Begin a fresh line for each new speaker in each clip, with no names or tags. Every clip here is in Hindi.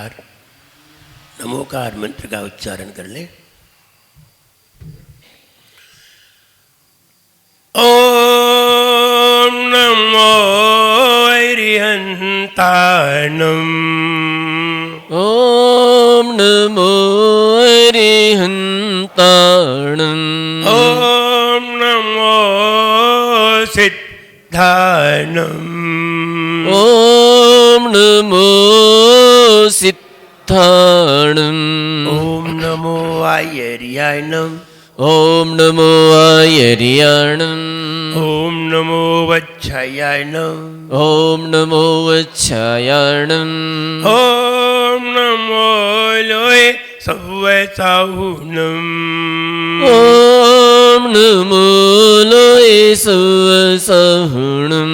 बार नमोकार मंत्र का उच्चारण कर ले। ओम नमो अरिहंताणं।
ओम नमो अरिहंताणं।
ओम नमो सिद्धाणं।
ओम नमो सिद्धाणं।
ओम नमो आयर्याणं।
ओम नमो आयर्याणं।
ओम नमो वच्छयाणं।
ओम नमो वच्छयाणं।
ओम नमो लोय सव्वसाहुनं।
ओम नमो लोय सव्वसाहुनं।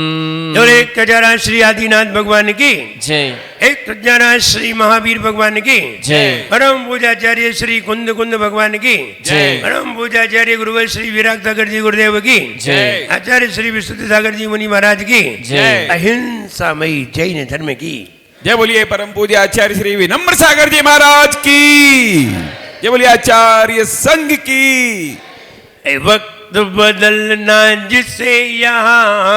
और एक खजाना श्री आदिनाथ भगवान की
जय।
एक खजाना श्री महावीर भगवान की
जय।
परम पूजाचार्य श्री कुंद कुंद भगवान की
जय।
परम पूजाचार्य गुरुवर श्री विराट सागर जी गुरुदेव की
जय।
आचार्य श्री विशुद्ध सागर जी मुनि महाराज की
जय।
अहिंसामयी जैन धर्म की
जय। बोलिए परम पूज्य आचार्य श्री विनम्र सागर जी महाराज की जय। बोलिए आचार्य संघ की।
वक्त बदलना जिसे यहाँ,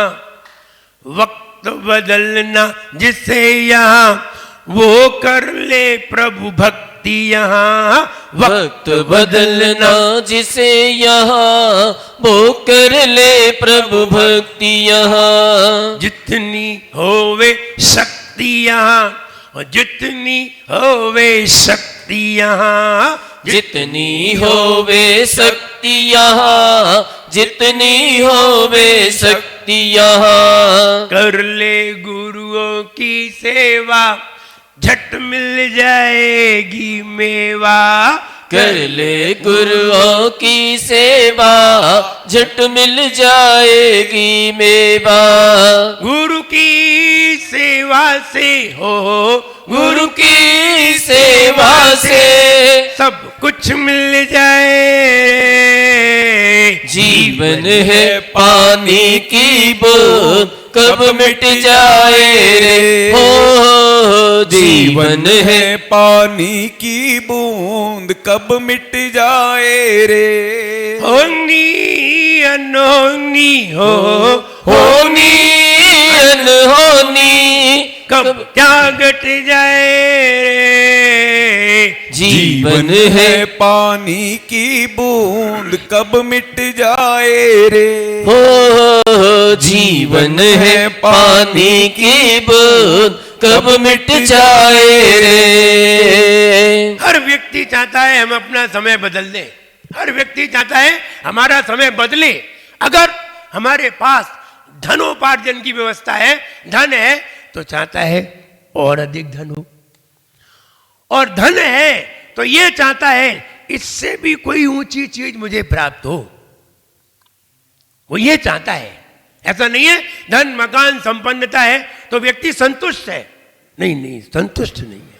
वक्त बदलना जिसे यहाँ, वो कर ले प्रभु भक्ति यहाँ।
वक्त बदलना जिसे यहाँ, वो कर ले प्रभु भक्ति यहाँ।
जितनी होवे शक्ति यहाँ, और जितनी होवे शक्ति यहाँ,
जितनी होवे शक्ति यहाँ, जितनी होवे शक्ति यहाँ।
कर ले गुरुओं की सेवा, झट मिल जाएगी मेवा।
कर ले गुरुओं की सेवा, झट मिल जाएगी मेवा।
गुरु की सेवा से हो,
गुरु की सेवा से
सब कुछ मिल जाए।
जीवन है पानी की बूंद, कब मिट जाए रे हो।
जीवन है पानी की बूंद कब मिट जाए रे।
होनी अनहोनी हो,
होनी अनहोनी
कब क्या घट जाए रे।
जीवन
है पानी की बूंद कब मिट जाए रे।
हो जीवन है पानी की बूंद, कब मिट जाए रे।
हर व्यक्ति चाहता है हम अपना समय बदल दें, हर व्यक्ति चाहता है हमारा समय बदले। अगर हमारे पास धनोपार्जन की व्यवस्था है, धन है, तो चाहता है और अधिक धन हो, और धन है तो ये चाहता है इससे भी कोई ऊंची चीज मुझे प्राप्त हो, वो ये चाहता है। ऐसा नहीं है धन मकान संपन्नता है तो व्यक्ति संतुष्ट है, नहीं नहीं, संतुष्ट नहीं है।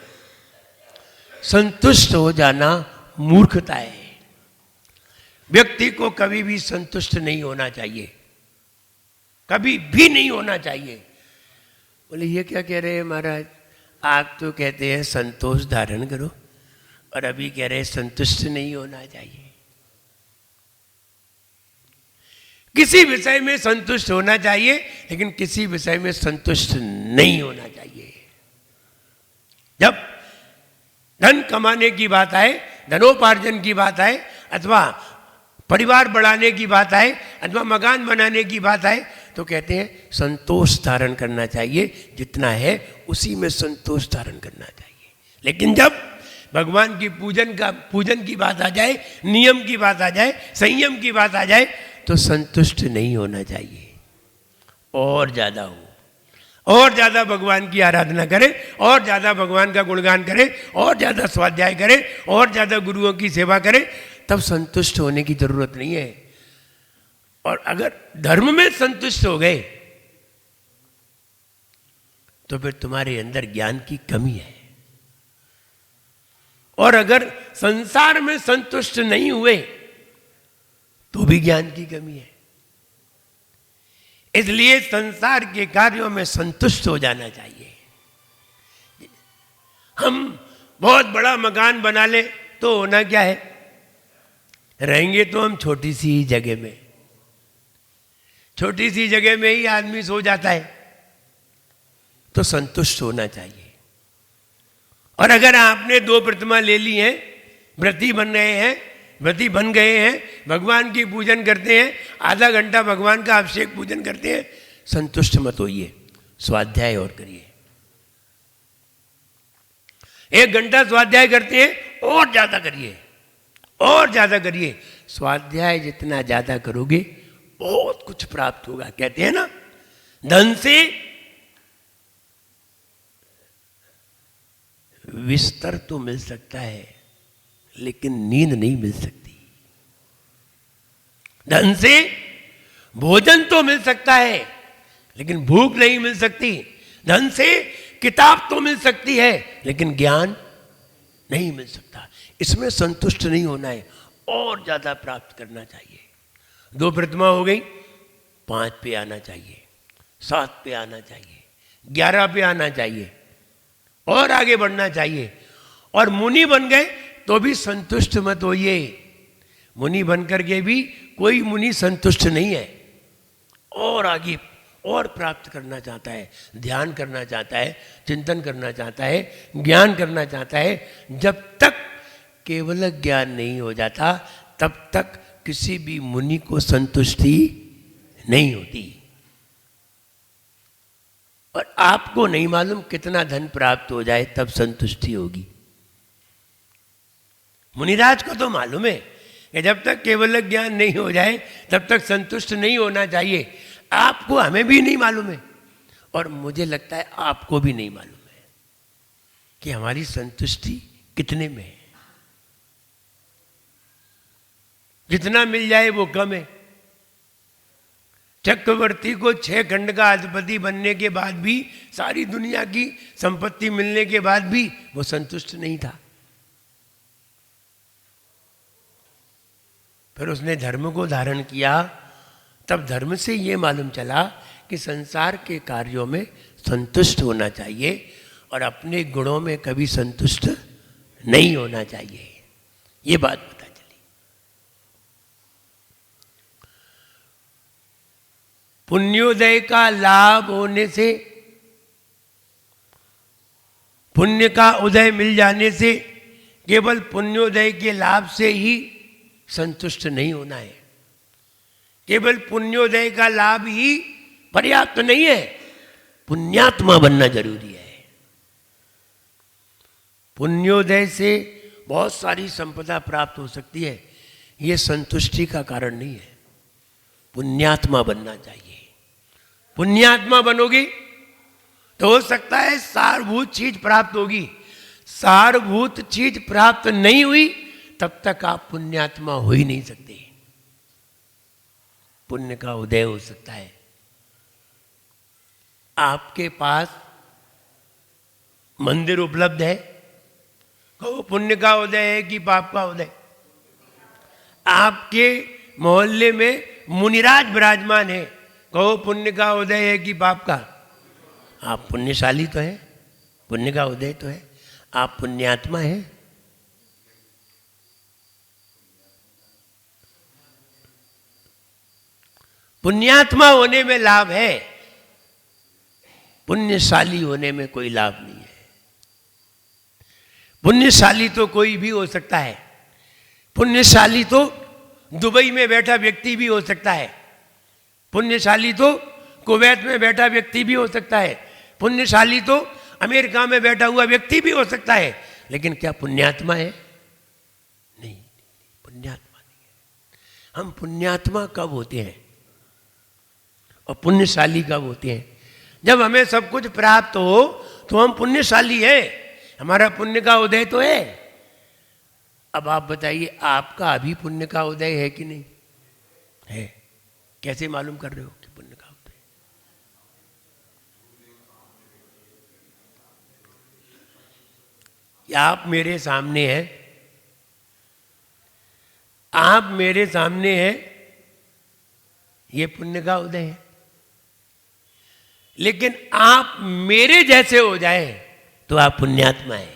संतुष्ट हो जाना मूर्खता है। व्यक्ति को कभी भी संतुष्ट नहीं होना चाहिए, कभी भी नहीं होना चाहिए। बोले ये क्या कह रहे हैं महाराज, आप तो कहते हैं संतोष धारण करो और अभी कह रहे हैं संतुष्ट नहीं होना चाहिए। किसी विषय में संतुष्ट होना चाहिए, लेकिन किसी विषय में संतुष्ट नहीं होना चाहिए। जब धन कमाने की बात आए, धनोपार्जन की बात आए, अथवा परिवार बढ़ाने की बात आए, अथवा मकान बनाने की बात आए, तो कहते हैं संतोष धारण करना चाहिए, जितना है उसी में संतोष धारण करना चाहिए। लेकिन जब भगवान की पूजन की बात आ जाए, नियम की बात आ जाए, संयम की बात आ जाए, तो संतुष्ट नहीं होना चाहिए। और ज्यादा हो, और ज्यादा भगवान की आराधना करे, और ज्यादा भगवान का गुणगान करे, और ज्यादा स्वाध्याय करे, और ज्यादा गुरुओं की सेवा करे, तब संतुष्ट होने की जरूरत नहीं है। और अगर धर्म में संतुष्ट हो गए तो फिर तुम्हारे अंदर ज्ञान की कमी है। और अगर संसार में संतुष्ट नहीं हुए तो भी ज्ञान की कमी है। इसलिए संसार के कार्यों में संतुष्ट हो जाना चाहिए। हम बहुत बड़ा मकान बना ले तो होना क्या है, रहेंगे तो हम छोटी सी ही जगह में, छोटी सी जगह में ही आदमी सो जाता है। तो संतुष्ट होना चाहिए। और अगर आपने 2 प्रतिमा ले ली हैं, व्रती बन गए हैं, व्रती बन गए हैं, भगवान की पूजन करते हैं, आधा घंटा भगवान का अभिषेक पूजन करते हैं, संतुष्ट मत होइए, स्वाध्याय और करिए। 1 घंटा स्वाध्याय करते हैं, और ज्यादा करिए, और ज्यादा करिए। स्वाध्याय जितना ज्यादा करोगे बहुत कुछ प्राप्त होगा। कहते हैं ना, धन से बिस्तर तो मिल सकता है लेकिन नींद नहीं मिल सकती। धन से भोजन तो मिल सकता है लेकिन भूख नहीं मिल सकती। धन से किताब तो मिल सकती है लेकिन ज्ञान नहीं मिल सकता। इसमें संतुष्ट नहीं होना है, और ज्यादा प्राप्त करना चाहिए। 2 प्रतिमा हो गई, 5 पे आना चाहिए, 7 पे आना चाहिए, 11 पे आना चाहिए, और आगे बढ़ना चाहिए। और मुनि बन गए तो भी संतुष्ट मत होइए। मुनि बनकर के भी कोई मुनि संतुष्ट नहीं है, और आगे और प्राप्त करना चाहता है, ध्यान करना चाहता है, चिंतन करना चाहता है, ज्ञान करना चाहता है। जब तक केवल ज्ञान नहीं हो जाता तब तक किसी भी मुनि को संतुष्टि नहीं होती। और आपको नहीं मालूम कितना धन प्राप्त हो जाए तब संतुष्टि होगी। मुनिराज को तो मालूम है कि जब तक केवल ज्ञान नहीं हो जाए तब तक संतुष्ट नहीं होना चाहिए। आपको, हमें भी नहीं मालूम है, और मुझे लगता है आपको भी नहीं मालूम है कि हमारी संतुष्टि कितने में है। जितना मिल जाए वो कम है। चक्रवर्ती को 6 खंड का अधिपति बनने के बाद भी, सारी दुनिया की संपत्ति मिलने के बाद भी वो संतुष्ट नहीं था। फिर उसने धर्म को धारण किया। तब धर्म से ये मालूम चला कि संसार के कार्यों में संतुष्ट होना चाहिए और अपने गुणों में कभी संतुष्ट नहीं होना चाहिए। ये बात पता चली। पुण्योदय का लाभ होने से, पुण्य का उदय मिल जाने से, केवल पुण्योदय के लाभ से ही संतुष्ट नहीं होना है। केवल पुण्योदय का लाभ ही पर्याप्त नहीं है, पुण्यात्मा बनना जरूरी है। पुण्योदय से बहुत सारी संपदा प्राप्त हो सकती है, यह संतुष्टि का कारण नहीं है। पुण्यात्मा बनना चाहिए। पुण्यात्मा बनोगी तो हो सकता है सारभूत चीज प्राप्त होगी। सारभूत चीज प्राप्त नहीं हुई तब तक आप पुण्यात्मा हो ही नहीं सकते। पुण्य का उदय हो सकता है। आपके पास मंदिर उपलब्ध है, कहो पुण्य का उदय है कि पाप का उदय। आपके मोहल्ले में मुनिराज विराजमान है, कहो पुण्य का उदय है कि पाप का। आप पुण्यशाली तो है, पुण्य का उदय तो है, आप पुण्यात्मा है। पुण्यात्मा होने में लाभ है, पुण्यशाली होने में कोई लाभ नहीं है। पुण्यशाली तो कोई भी हो सकता है। पुण्यशाली तो दुबई में बैठा व्यक्ति भी हो सकता है। पुण्यशाली तो कुवैत में बैठा व्यक्ति भी हो सकता है। पुण्यशाली तो अमेरिका में बैठा हुआ व्यक्ति भी हो सकता है। लेकिन क्या पुण्यात्मा है? नहीं, पुण्यात्मा नहीं है। हम पुण्यात्मा कब होते हैं और पुण्यशाली कब होते हैं? जब हमें सब कुछ प्राप्त हो तो हम पुण्यशाली हैं, हमारा पुण्य का उदय तो है। अब आप बताइए, आपका अभी पुण्य का उदय है कि नहीं है? कैसे मालूम कर रहे हो कि पुण्य का उदय? आप मेरे सामने हैं, आप मेरे सामने हैं, ये पुण्य का उदय है। लेकिन आप मेरे जैसे हो जाए तो आप पुण्यात्मा है।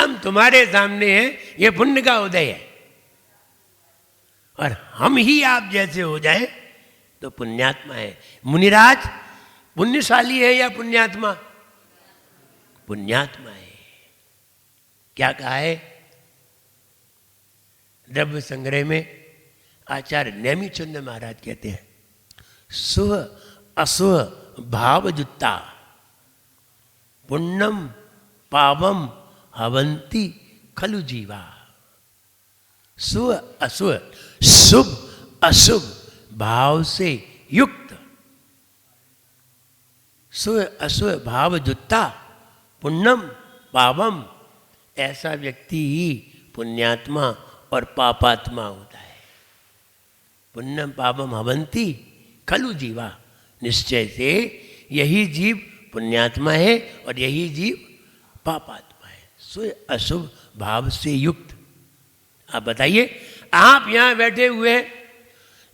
हम तुम्हारे सामने हैं, ये पुण्य का उदय है। और हम ही आप जैसे हो जाए तो पुण्यात्मा है। मुनिराज पुण्यशाली है या पुण्यात्मा? पुण्यात्मा है। क्या कहा है द्रव्य संग्रह में? आचार्य नेमिचंद महाराज कहते हैं, सुह असुह भावजुत्ता पुण्यम पावम हवंती खलु जीवा। सुह असुह, शुभ अशुभ भाव से युक्त, सुह असुह भावजुत्ता पुण्यम पावम, ऐसा व्यक्ति ही पुण्यात्मा और पापात्मा होता है। पुण्यम पापम हवंती खलु जीवा, निश्चय से यही जीव पुण्यात्मा है और यही जीव पापात्मा है, सो अशुभ भाव से युक्त। आप बताइए, आप यहां बैठे हुए हैं,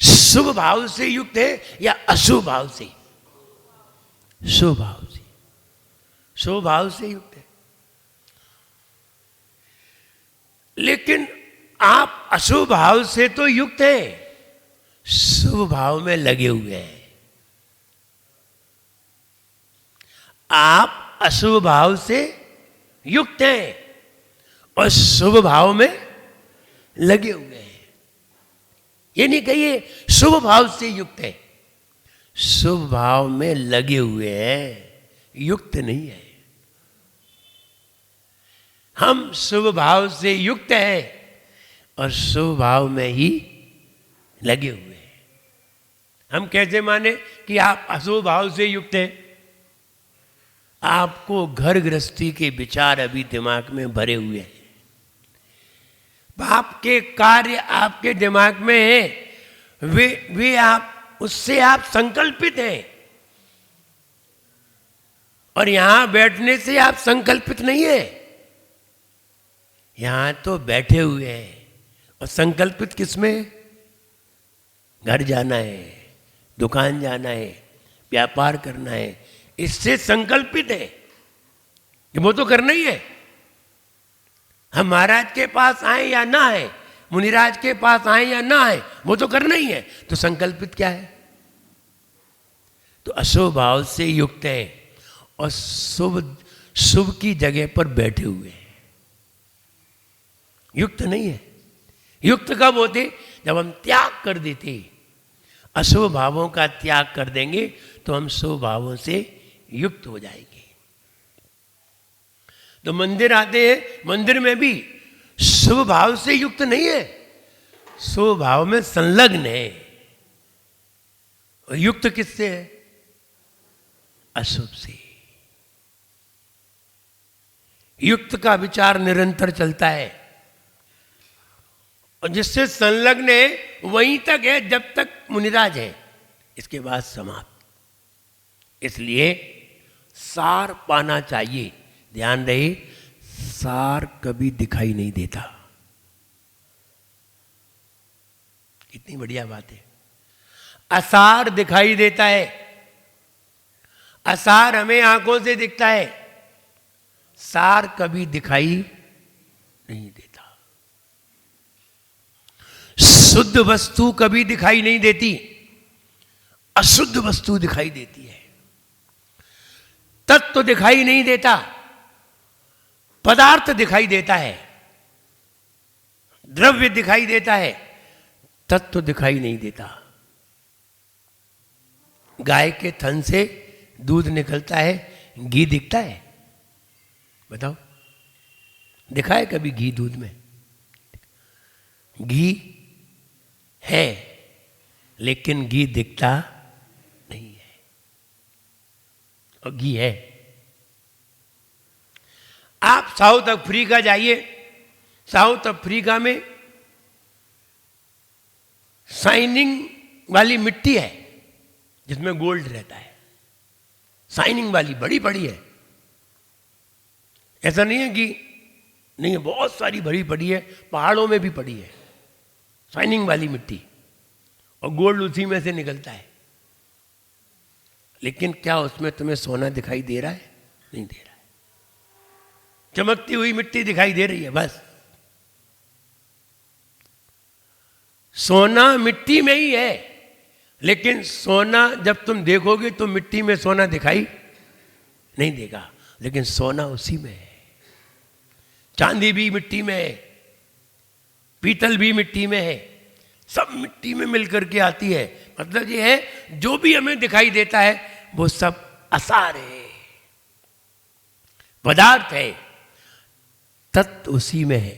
शुभ भाव से युक्त है या अशुभ भाव से? शुभ भाव से, शुभ भाव से युक्त है। लेकिन आप अशुभ भाव से तो युक्त हैं, शुभ भाव में लगे हुए हैं। आप अशुभ भाव से युक्त हैं और शुभ भाव में लगे हुए हैं। ये नहीं कहिए शुभ भाव से युक्त है, शुभ भाव में लगे हुए हैं, युक्त नहीं है। हम शुभ भाव से युक्त हैं और शुभ भाव में ही लगे हुए हैं। हम कैसे माने कि आप अशुभ भाव से युक्त हैं? आपको घर गृहस्थी के विचार अभी दिमाग में भरे हुए हैं, पाप के कार्य आपके दिमाग में हैं, वे आप उससे आप संकल्पित हैं। और यहां बैठने से आप संकल्पित नहीं है, यहां तो बैठे हुए हैं और संकल्पित किसमें? घर जाना है, दुकान जाना है, व्यापार करना है, इससे संकल्पित है कि वो तो करना ही है। हम महाराज के पास आए या ना आए, मुनिराज के पास आए या ना आए, वो तो करना ही है। तो संकल्पित क्या है? तो अशुभ भाव से युक्त है और शुभ की जगह पर बैठे हुए हैं, युक्त नहीं है। युक्त कब होते? जब हम त्याग कर देते, अशुभ भावों का त्याग कर देंगे तो हम शुभ भावों से युक्त हो जाएंगे। तो मंदिर आते हैं, मंदिर में भी शुभ भाव से युक्त नहीं है, शुभ भाव में संलग्न है। और युक्त किससे है? अशुभ से। युक्त का विचार निरंतर चलता है और जिससे संलग्न है वहीं तक है जब तक मुनिराज है, इसके बाद समाप्त। इसलिए सार पाना चाहिए। ध्यान रहे, सार कभी दिखाई नहीं देता। कितनी बढ़िया बात है। असार दिखाई देता है, असार हमें आंखों से दिखता है, सार कभी दिखाई नहीं देता। शुद्ध वस्तु कभी दिखाई नहीं देती, अशुद्ध वस्तु दिखाई देती है। तत्व दिखाई नहीं देता, पदार्थ दिखाई देता है, द्रव्य दिखाई देता है, तत्व दिखाई नहीं देता। गाय के थन से दूध निकलता है, घी दिखता है? बताओ, दिखा है कभी घी दूध में? घी है लेकिन घी दिखता नहीं है, और घी है। आप साउथ अफ्रीका जाइए, साउथ अफ्रीका में शाइनिंग वाली मिट्टी है जिसमें गोल्ड रहता है, शाइनिंग वाली, बड़ी बड़ी है। ऐसा नहीं है कि नहीं है, बहुत सारी भरी पड़ी है, पहाड़ों में भी पड़ी है शाइनिंग वाली मिट्टी, और गोल्ड उसी में से निकलता है। लेकिन क्या उसमें तुम्हें सोना दिखाई दे रहा है? नहीं दे रहा है। चमकती हुई मिट्टी दिखाई दे रही है बस। सोना मिट्टी में ही है, लेकिन सोना जब तुम देखोगे तो मिट्टी में सोना दिखाई नहीं देगा, लेकिन सोना उसी में है। चांदी भी मिट्टी में है, पीतल भी मिट्टी में है, सब मिट्टी में मिलकर के आती है। मतलब ये है जो भी हमें दिखाई देता है वो सब आसार है, पदार्थ है, तत्व उसी में है,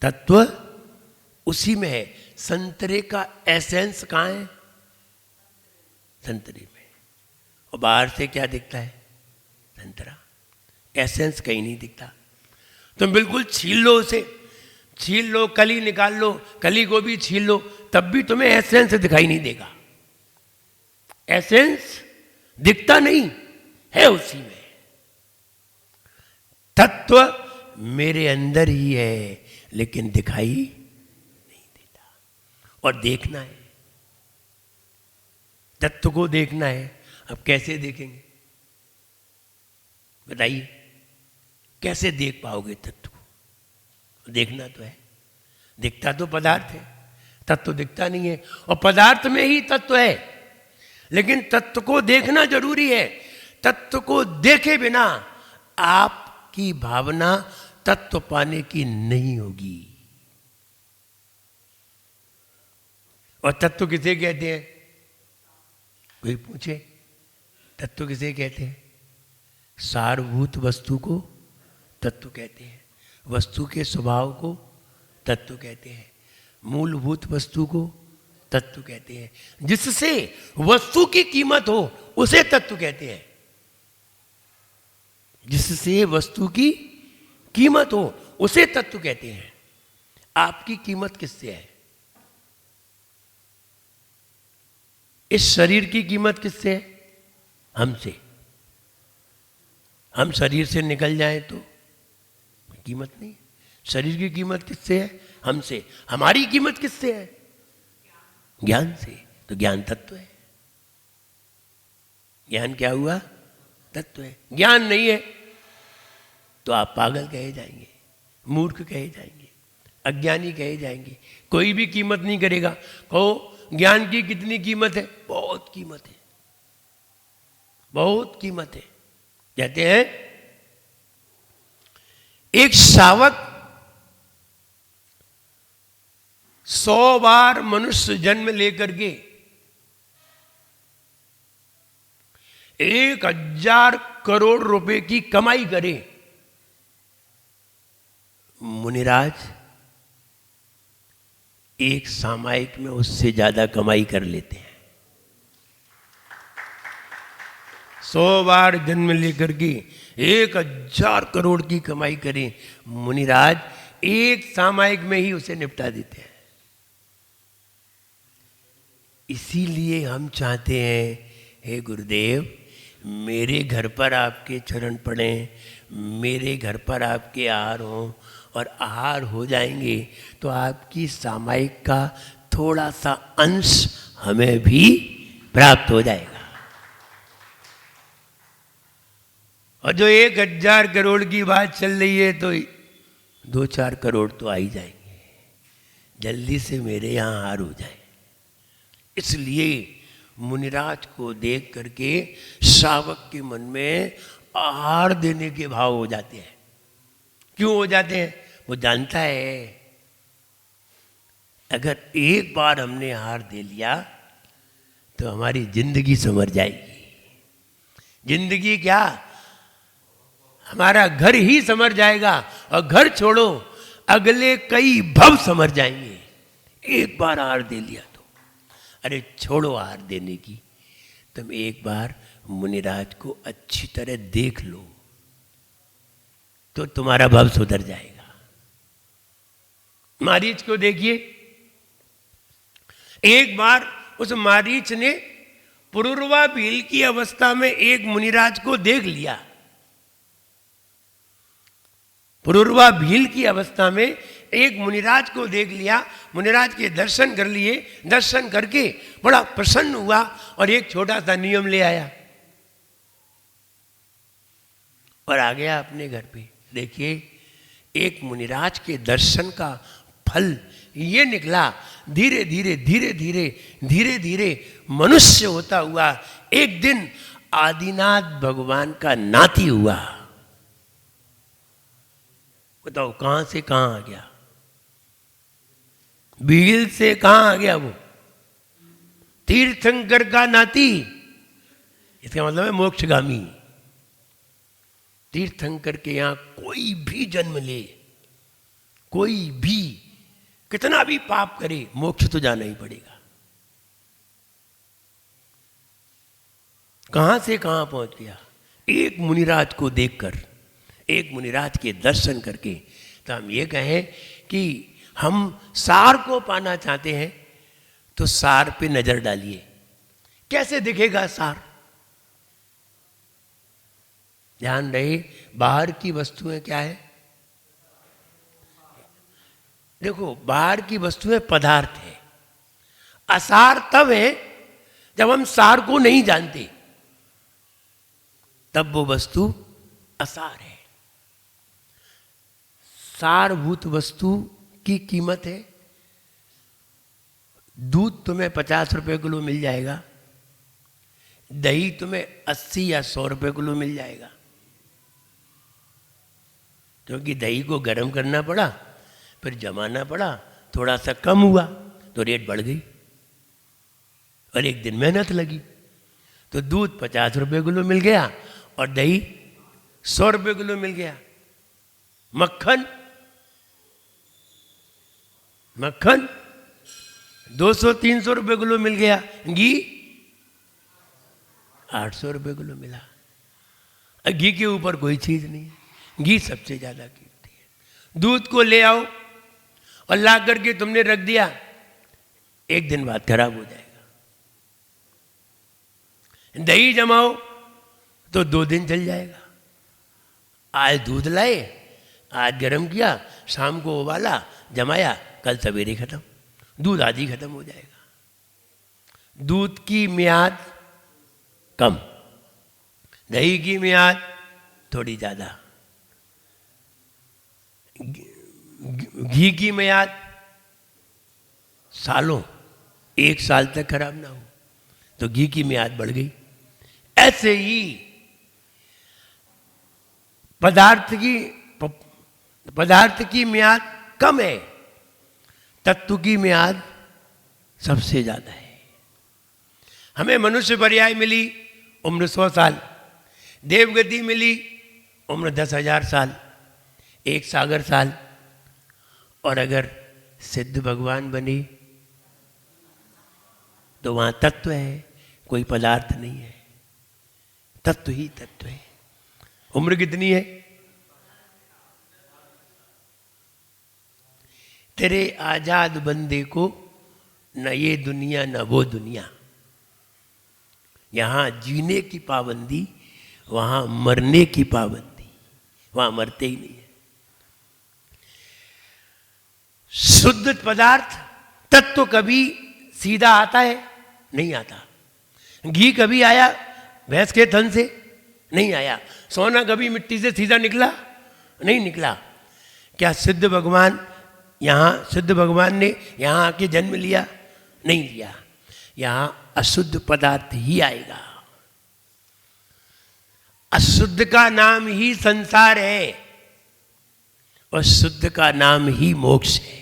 तत्व उसी में है। संतरे का एसेंस कहाँ है? संतरे में। और बाहर से क्या दिखता है? संतरा। एसेंस कहीं नहीं दिखता। तुम बिल्कुल छील लो उसे, छील लो, कली निकाल लो, कली को भी छील लो, तब भी तुम्हें एसेंस दिखाई नहीं देगा। एसेंस दिखता नहीं है, उसी में। तत्व मेरे अंदर ही है, लेकिन दिखाई नहीं देता। और देखना है, तत्व को देखना है। अब कैसे देखेंगे बताइए? कैसे देख पाओगे तत्व को? देखना तो है। दिखता तो पदार्थ है, तत्व दिखता नहीं है। और पदार्थ में ही तत्व है, लेकिन तत्व को देखना जरूरी है। तत्व को देखे बिना आपकी भावना तत्व पाने की नहीं होगी। और तत्व किसे कहते हैं? कोई पूछे तत्व किसे कहते हैं? सारभूत वस्तु को तत्व कहते हैं, वस्तु के स्वभाव को तत्व कहते हैं, मूलभूत वस्तु को तत्व कहते हैं। जिससे वस्तु की कीमत हो उसे तत्व कहते हैं। जिससे वस्तु की कीमत हो उसे तत्व कहते हैं। आपकी कीमत किससे है? इस शरीर की कीमत किससे है? हमसे। हम शरीर से निकल जाएं तो कीमत नहीं। शरीर की कीमत किससे है? हमसे। हमारी कीमत किससे है? ज्ञान से। तो ज्ञान तत्व है। ज्ञान क्या हुआ? तत्व है। ज्ञान नहीं है तो आप पागल कहे जाएंगे, मूर्ख कहे जाएंगे, अज्ञानी कहे जाएंगे। कोई भी कीमत नहीं करेगा। कहो ज्ञान की कितनी कीमत है? बहुत कीमत है, बहुत कीमत है। कहते हैं एक शावक 100 बार मनुष्य जन्म लेकर के 1000 करोड़ रुपए की कमाई करे, मुनिराज एक सामायिक में उससे ज्यादा कमाई कर लेते हैं। 100 बार जन्म लेकर के 1000 करोड़ की कमाई करें, मुनिराज एक सामायिक में ही उसे निपटा देते हैं। इसीलिए हम चाहते हैं, हे गुरुदेव मेरे घर पर आपके चरण पड़े, मेरे घर पर आपके आहार हों, और आहार हो जाएंगे तो आपकी सामायिक का थोड़ा सा अंश हमें भी प्राप्त हो जाएगा। और जो 1000 करोड़ की बात चल रही है तो 2-4 करोड़ तो आ ही जाएंगे। जल्दी से मेरे यहाँ आहार हो जाए। इसलिए मुनिराज को देख करके श्रावक के मन में आहार देने के भाव हो जाते हैं। क्यों हो जाते हैं? वो जानता है अगर एक बार हमने आहार दे लिया तो हमारी जिंदगी संवर जाएगी। जिंदगी क्या, हमारा घर ही संवर जाएगा। और घर छोड़ो, अगले कई भव संवर जाएंगे। एक बार आहार दे लिया तो। अरे छोड़ो आहार देने की, तुम एक बार मुनिराज को अच्छी तरह देख लो तो तुम्हारा भव सुधर जाएगा। मारीच को देखिए, एक बार उस मारीच ने पुरुरवा भील की अवस्था में एक मुनिराज को देख लिया। पुरुरवा भील की अवस्था में एक मुनिराज को देख लिया, मुनिराज के दर्शन कर लिए। दर्शन करके बड़ा प्रसन्न हुआ और एक छोटा सा नियम ले आया। और आ गया अपने घर पे। देखिए, एक मुनिराज के दर्शन का फल ये निकला, धीरे धीरे धीरे धीरे धीरे धीरे मनुष्य होता हुआ एक दिन आदिनाथ भगवान का नाती हुआ। बताओ कहां से कहां आ गया, भील से कहां आ गया वो, तीर्थंकर का नाती। इसका मतलब है मोक्षगामी। तीर्थंकर के यहां कोई भी जन्म ले, कोई भी कितना भी पाप करे, मोक्ष तो जाना ही पड़ेगा। कहां से कहां पहुंच गया, एक मुनिराज को देखकर, एक मुनिराज के दर्शन करके। तो हम ये कहें कि हम सार को पाना चाहते हैं तो सार पे नजर डालिए, कैसे दिखेगा सार। ध्यान रहे, बाहर की वस्तुएं क्या है, देखो बाहर की वस्तुएं पदार्थ है। असार तब है जब हम सार को नहीं जानते, तब वो वस्तु असार है। सारभूत वस्तु की कीमत है, दूध तुम्हें 50 रुपए किलो मिल जाएगा, दही तुम्हें 80 या 100 रुपए किलो मिल जाएगा। क्योंकि दही को गर्म करना पड़ा, फिर जमाना पड़ा, थोड़ा सा कम हुआ तो रेट बढ़ गई, और एक दिन मेहनत लगी तो दूध 50 रुपए किलो मिल गया और दही 100 रुपए किलो मिल गया। मक्खन 200-300 रुपए किलो मिल गया, घी 800 रुपए किलो मिला। घी के ऊपर कोई चीज नहीं है, घी सबसे ज्यादा कीमती है। दूध को ले आओ और ला करके तुमने रख दिया, एक दिन बाद खराब हो जाएगा। दही जमाओ तो 2 दिन चल जाएगा। आज दूध लाए, आज गर्म किया, शाम को उबाला, जमाया, कल सवेरे खत्म, दूध आज ही खत्म हो जाएगा। दूध की मियाद कम, दही की मियाद थोड़ी ज्यादा, घी की मियाद सालों, 1 साल तक खराब ना हो, तो घी की मियाद बढ़ गई। ऐसे ही पदार्थ की मियाद कम है, तत्व की मियाद सबसे ज्यादा है। हमें मनुष्य पर्याय मिली उम्र 100 साल, देवगति मिली उम्र 10,000 साल, 1 सागर साल, और अगर सिद्ध भगवान बने तो वहां तत्व है, कोई पदार्थ नहीं है, तत्व ही तत्व है। उम्र कितनी है? तेरे आजाद बंदे को न ये दुनिया न वो दुनिया, यहां जीने की पाबंदी, वहां मरने की पाबंदी, वहां मरते ही नहीं है। शुद्ध पदार्थ तत्व कभी सीधा आता है? नहीं आता। घी कभी आया भैंस के थन से? नहीं आया। सोना कभी मिट्टी से सीधा निकला? नहीं निकला। क्या सिद्ध भगवान ने यहां आके जन्म लिया? नहीं लिया। यहां अशुद्ध पदार्थ ही आएगा। अशुद्ध का नाम ही संसार है और शुद्ध का नाम ही मोक्ष है।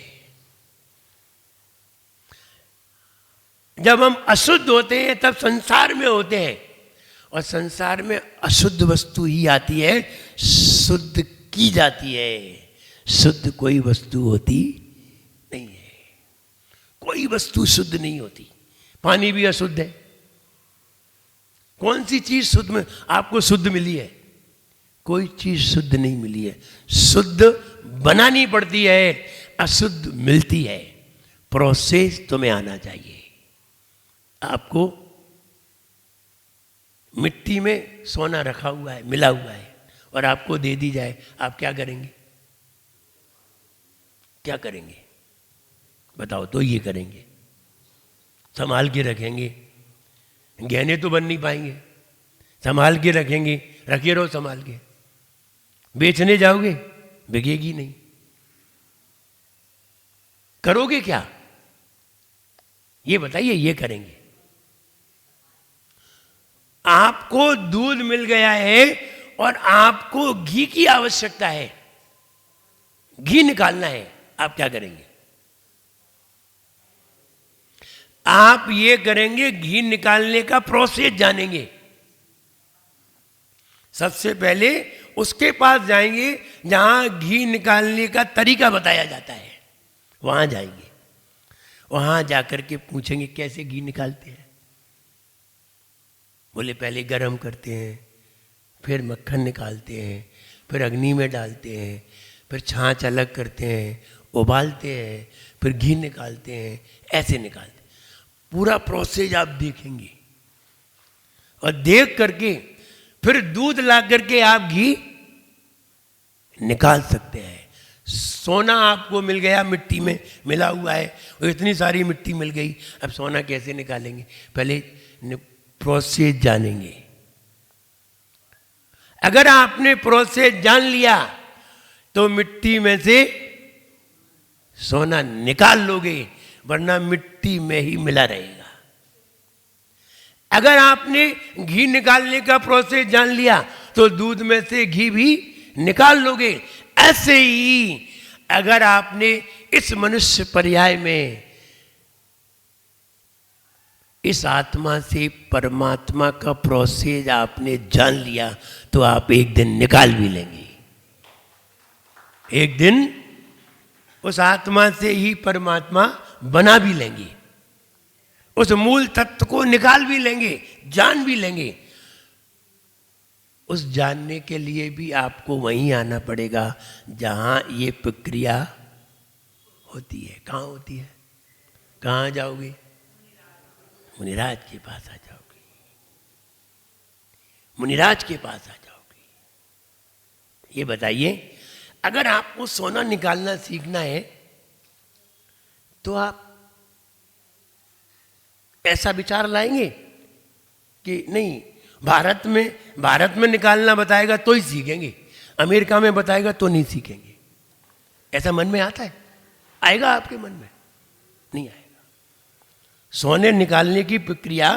जब हम अशुद्ध होते हैं तब संसार में होते हैं, और संसार में अशुद्ध वस्तु ही आती है, शुद्ध की जाती है। शुद्ध कोई वस्तु होती नहीं है, कोई वस्तु शुद्ध नहीं होती। पानी भी अशुद्ध है। कौन सी चीज शुद्ध में आपको शुद्ध मिली है? कोई चीज शुद्ध नहीं मिली है। शुद्ध बनानी पड़ती है, अशुद्ध मिलती है। प्रोसेस तुम्हें आना चाहिए। आपको मिट्टी में सोना रखा हुआ है, मिला हुआ है, और आपको दे दी जाए, आप क्या करेंगे? क्या करेंगे बताओ तो? ये करेंगे, संभाल के रखेंगे। गहने तो बन नहीं पाएंगे, संभाल के रखेंगे, रखे रहो संभाल के। बेचने जाओगे, बिकेगी नहीं। करोगे क्या? ये बताइए। ये करेंगे। आपको दूध मिल गया है और आपको घी की आवश्यकता है, घी निकालना है, आप क्या करेंगे? आप ये करेंगे, घी निकालने का प्रोसेस जानेंगे। सबसे पहले उसके पास जाएंगे जहां घी निकालने का तरीका बताया जाता है, वहां जाएंगे। वहां जाकर के पूछेंगे कैसे घी निकालते हैं। बोले पहले गरम करते हैं, फिर मक्खन निकालते हैं, फिर अग्नि में डालते हैं, फिर छाछ अलग करते हैं, उबालते हैं, फिर घी निकालते हैं, ऐसे निकालते हैं। पूरा प्रोसेस आप देखेंगे और देख करके फिर दूध ला करके आप घी निकाल सकते हैं। सोना आपको मिल गया, मिट्टी में मिला हुआ है, और इतनी सारी मिट्टी मिल गई, अब सोना कैसे निकालेंगे? पहले प्रोसेस जानेंगे। अगर आपने प्रोसेस जान लिया तो मिट्टी में से सोना निकाल लोगे, वरना मिट्टी में ही मिला रहेगा। अगर आपने घी निकालने का प्रोसेस जान लिया तो दूध में से घी भी निकाल लोगे। ऐसे ही अगर आपने इस मनुष्य पर्याय में इस आत्मा से परमात्मा का प्रोसेस आपने जान लिया तो आप एक दिन निकाल भी लेंगे। एक दिन उस आत्मा से ही परमात्मा बना भी लेंगे, उस मूल तत्व को निकाल भी लेंगे, जान भी लेंगे। उस जानने के लिए भी आपको वहीं आना पड़ेगा जहां ये प्रक्रिया होती है। कहाँ होती है? कहाँ जाओगे? मुनिराज के पास आ जाओगे, मुनिराज के पास आ जाओगे। ये बताइए, अगर आपको सोना निकालना सीखना है तो आप ऐसा विचार लाएंगे कि नहीं, भारत में निकालना बताएगा तो ही सीखेंगे, अमेरिका में बताएगा तो नहीं सीखेंगे। ऐसा मन में आता है? आएगा आपके मन में? नहीं आएगा। सोने निकालने की प्रक्रिया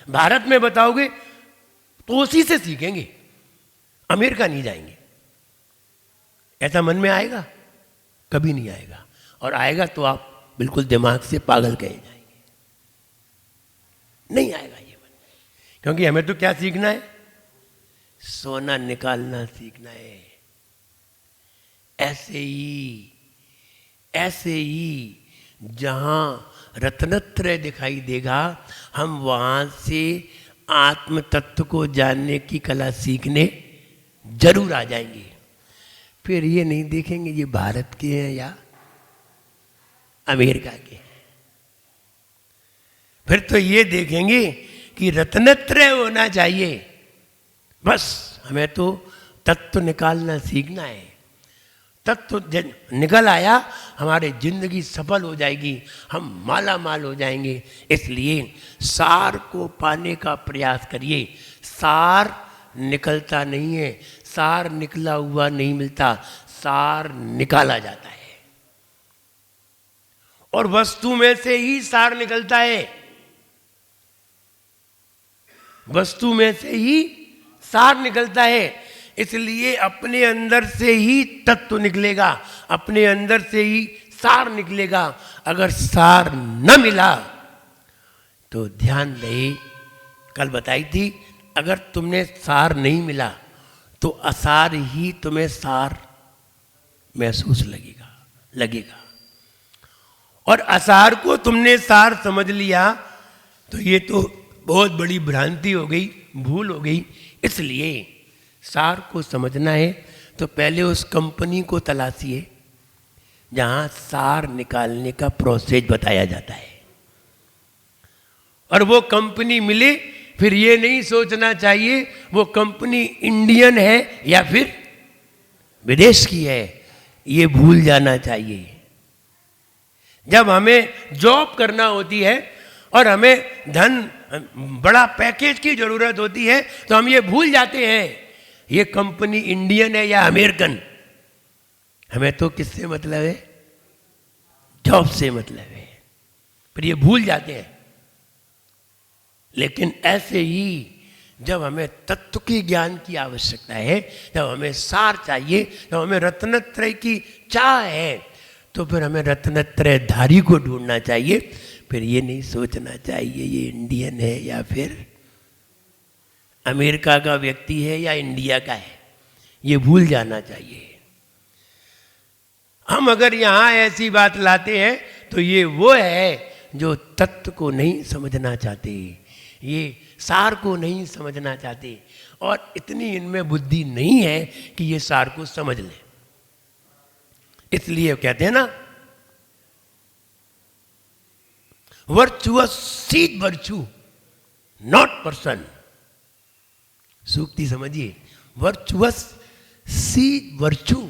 भारत में बताओगे तो उसी से सीखेंगे, अमेरिका नहीं जाएंगे। ऐसा मन में आएगा? कभी नहीं आएगा। और आएगा तो आप बिल्कुल दिमाग से पागल कहे जाएंगे। नहीं आएगा ये मन में, क्योंकि हमें तो क्या सीखना है? सोना निकालना सीखना है। ऐसे ही जहां रत्नत्रय दिखाई देगा, हम वहां से आत्म तत्व को जानने की कला सीखने जरूर आ जाएंगे। फिर ये नहीं देखेंगे ये भारत के हैं या अमेरिका के हैं। फिर तो ये देखेंगे कि रत्नत्रय होना चाहिए। बस हमें तो तत्व निकालना सीखना है। तत्व निकल आया, हमारी जिंदगी सफल हो जाएगी, हम माला माल हो जाएंगे। इसलिए सार को पाने का प्रयास करिए। सार निकलता नहीं है, सार निकला हुआ नहीं मिलता, सार निकाला जाता है। और वस्तु में से ही सार निकलता है, वस्तु में से ही सार निकलता है। इसलिए अपने अंदर से ही तत्व निकलेगा, अपने अंदर से ही सार निकलेगा। अगर सार न मिला तो ध्यान रहे, कल बताई थी, अगर तुमने सार नहीं मिला तो असार ही तुम्हें सार महसूस लगेगा। और असार को तुमने सार समझ लिया तो ये तो बहुत बड़ी भ्रांति हो गई, भूल हो गई। इसलिए सार को समझना है तो पहले उस कंपनी को तलाशिए जहां सार निकालने का प्रोसेस बताया जाता है। और वो कंपनी मिले, फिर ये नहीं सोचना चाहिए वो कंपनी इंडियन है या फिर विदेश की है, ये भूल जाना चाहिए। जब हमें जॉब करना होती है और हमें धन, बड़ा पैकेज की जरूरत होती है तो हम ये भूल जाते हैं ये कंपनी इंडियन है या अमेरिकन, हमें तो किससे मतलब है? जॉब से मतलब है। पर ये भूल जाते हैं। लेकिन ऐसे ही जब हमें तत्व की ज्ञान की आवश्यकता है, जब हमें सार चाहिए, जब हमें रत्नत्रय की चाह है, तो फिर हमें रत्नत्रय धारी को ढूंढना चाहिए। फिर ये नहीं सोचना चाहिए ये इंडियन है या फिर अमेरिका का व्यक्ति है या इंडिया का है, ये भूल जाना चाहिए। हम अगर यहाँ ऐसी बात लाते हैं तो ये वो है जो तत्व को नहीं समझना चाहते, ये सार को नहीं समझना चाहते, और इतनी इनमें बुद्धि नहीं है कि ये सार को समझ लें। इसलिए कहते हैं ना, virtuous seed virtue not person. सूक्ति समझिए, virtuous seed virtue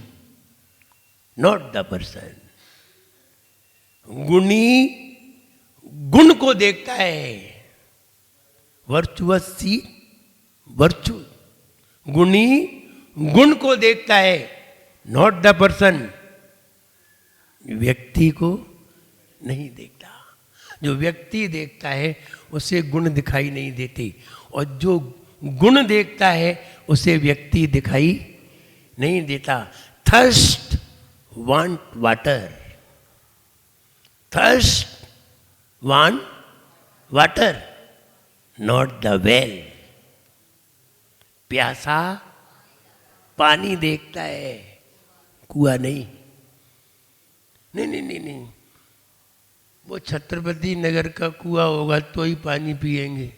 not the person. गुणी गुण को देखता है, वर्चुअस सीड वर्चू। गुणी गुण को देखता है, नॉट द पर्सन, व्यक्ति को नहीं देखता। जो व्यक्ति देखता है उसे गुण दिखाई नहीं देते, और जो गुण देखता है उसे व्यक्ति दिखाई नहीं देता। Thirst want water, thirst want water not the well. प्यासा पानी देखता है, कुआं नहीं। नहीं नहीं नहीं नहीं, वो छत्रपति नगर का कुआं होगा तो ही पानी पिएंगे।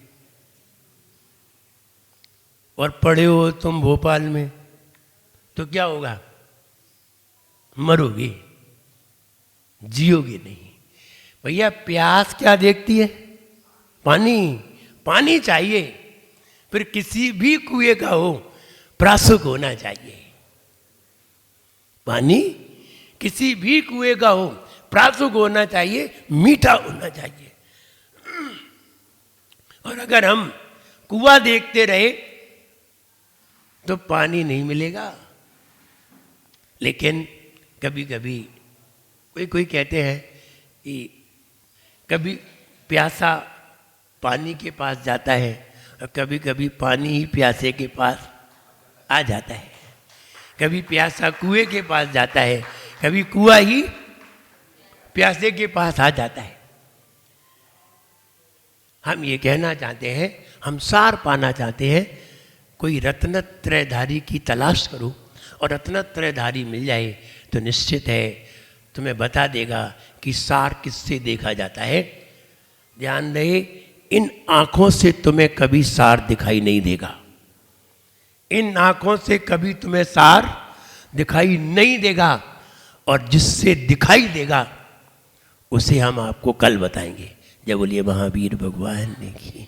और पड़े हो तुम भोपाल में तो क्या होगा? मरोगे, जियोगे नहीं। भैया प्यास क्या देखती है? पानी। पानी चाहिए, फिर किसी भी कुएं का हो प्रासुक होना चाहिए। पानी किसी भी कुएं का हो प्रासुक होना चाहिए, मीठा होना चाहिए। और अगर हम कुआं देखते रहे तो पानी नहीं मिलेगा। लेकिन कभी कभी कोई कहते हैं कि कभी प्यासा पानी के पास जाता है और कभी कभी पानी ही प्यासे के पास आ जाता है। कभी प्यासा कुएं के पास जाता है, कभी कुआं ही प्यासे के पास आ जाता है। हम ये कहना चाहते हैं, हम सार पाना चाहते हैं, कोई रत्नत्रयधारी की तलाश करो, और रत्नत्रयधारी मिल जाए तो निश्चित है तुम्हें बता देगा कि सार किससे देखा जाता है। ध्यान रहे, इन आंखों से तुम्हें कभी सार दिखाई नहीं देगा। इन आंखों से कभी तुम्हें सार दिखाई नहीं देगा, और जिससे दिखाई देगा उसे हम आपको कल बताएंगे। जय बोलिए महावीर भगवान ने की।